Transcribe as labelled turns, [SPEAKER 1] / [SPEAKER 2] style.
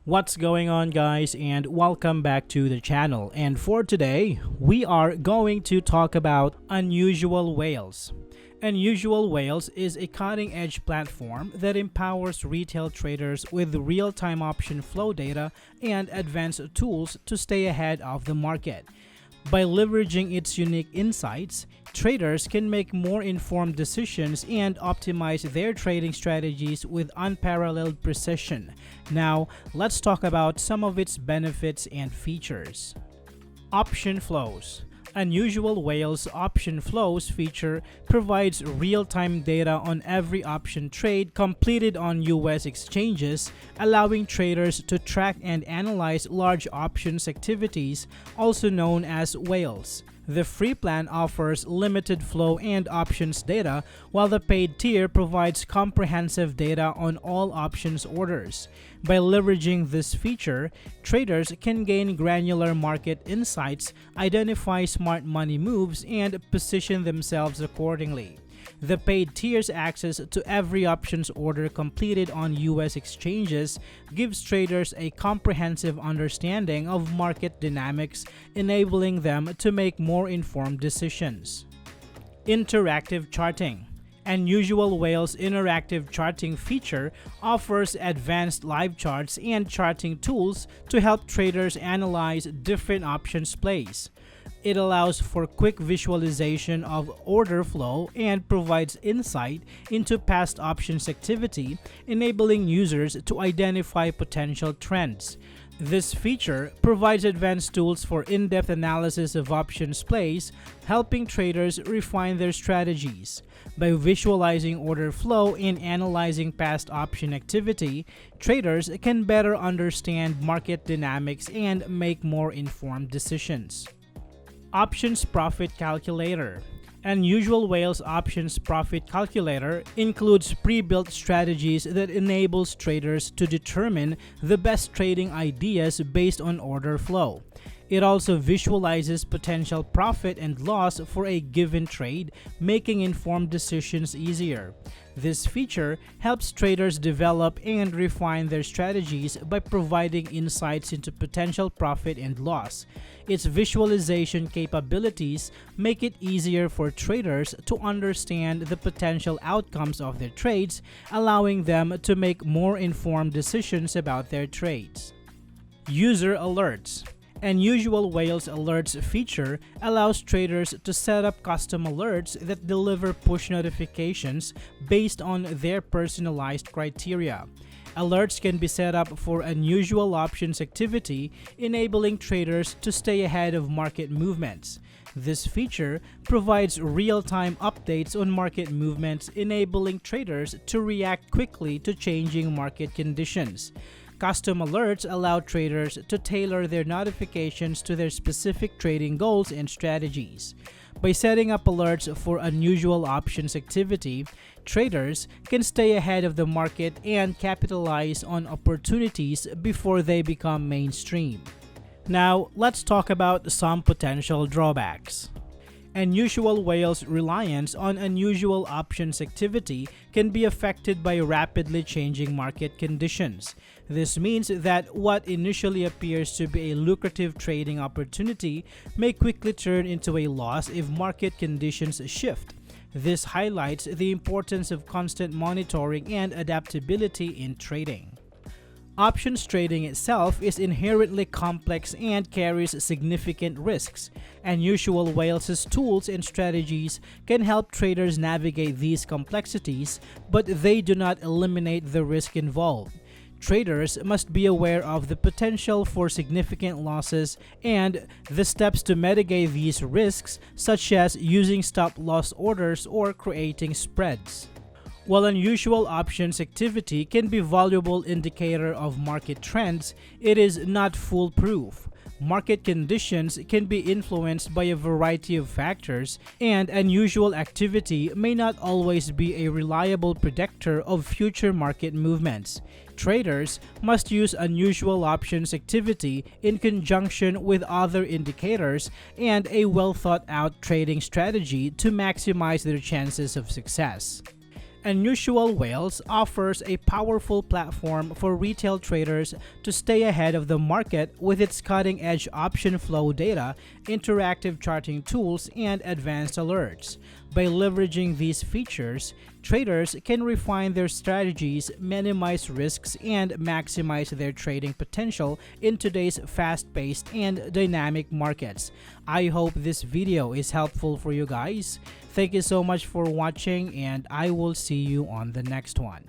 [SPEAKER 1] What's going on, guys, and welcome back to the channel. And for today, we are going to talk about Unusual Whales. Unusual Whales is a cutting-edge platform that empowers retail traders with real-time option flow data and advanced tools to stay ahead of the market. By leveraging its unique insights, traders can make more informed decisions and optimize their trading strategies with unparalleled precision. Now, let's talk about some of its benefits and features. Option flows. Unusual Whales Option Flows feature provides real-time data on every option trade completed on US exchanges, allowing traders to track and analyze large options activities, also known as whales. The free plan offers limited flow and options data, while the paid tier provides comprehensive data on all options orders. By leveraging this feature, traders can gain granular market insights, identify smart money moves, and position themselves accordingly. The paid tier's access to every options order completed on US exchanges gives traders a comprehensive understanding of market dynamics, enabling them to make more informed decisions. Interactive charting. Unusual Whales interactive charting feature offers advanced live charts and charting tools to help traders analyze different options plays. It allows for quick visualization of order flow and provides insight into past options activity, enabling users to identify potential trends. This feature provides advanced tools for in-depth analysis of options plays, helping traders refine their strategies. By visualizing order flow and analyzing past option activity, traders can better understand market dynamics and make more informed decisions. Options Profit Calculator. Unusual Whales Options Profit Calculator includes pre-built strategies that enables traders to determine the best trading ideas based on order flow. It also visualizes potential profit and loss for a given trade, making informed decisions easier. This feature helps traders develop and refine their strategies by providing insights into potential profit and loss. Its visualization capabilities make it easier for traders to understand the potential outcomes of their trades, allowing them to make more informed decisions about their trades. User alerts. Unusual Whales Alerts feature allows traders to set up custom alerts that deliver push notifications based on their personalized criteria. Alerts can be set up for unusual options activity, enabling traders to stay ahead of market movements. This feature provides real-time updates on market movements, enabling traders to react quickly to changing market conditions. Custom alerts allow traders to tailor their notifications to their specific trading goals and strategies. By setting up alerts for unusual options activity, traders can stay ahead of the market and capitalize on opportunities before they become mainstream. Now, let's talk about some potential drawbacks. Unusual Whales' reliance on unusual options activity can be affected by rapidly changing market conditions. This means that what initially appears to be a lucrative trading opportunity may quickly turn into a loss if market conditions shift. This highlights the importance of constant monitoring and adaptability in trading. Options trading itself is inherently complex and carries significant risks. Unusual Whales' tools and strategies can help traders navigate these complexities, but they do not eliminate the risk involved. Traders must be aware of the potential for significant losses and the steps to mitigate these risks, such as using stop-loss orders or creating spreads. While unusual options activity can be a valuable indicator of market trends, it is not foolproof. Market conditions can be influenced by a variety of factors, and unusual activity may not always be a reliable predictor of future market movements. Traders must use unusual options activity in conjunction with other indicators and a well-thought-out trading strategy to maximize their chances of success. Unusual Whales offers a powerful platform for retail traders to stay ahead of the market with its cutting-edge option flow data, interactive charting tools, and advanced alerts. By leveraging these features, traders can refine their strategies, minimize risks, and maximize their trading potential in today's fast-paced and dynamic markets. I hope this video is helpful for you guys. Thank you so much for watching, and I will see you on the next one.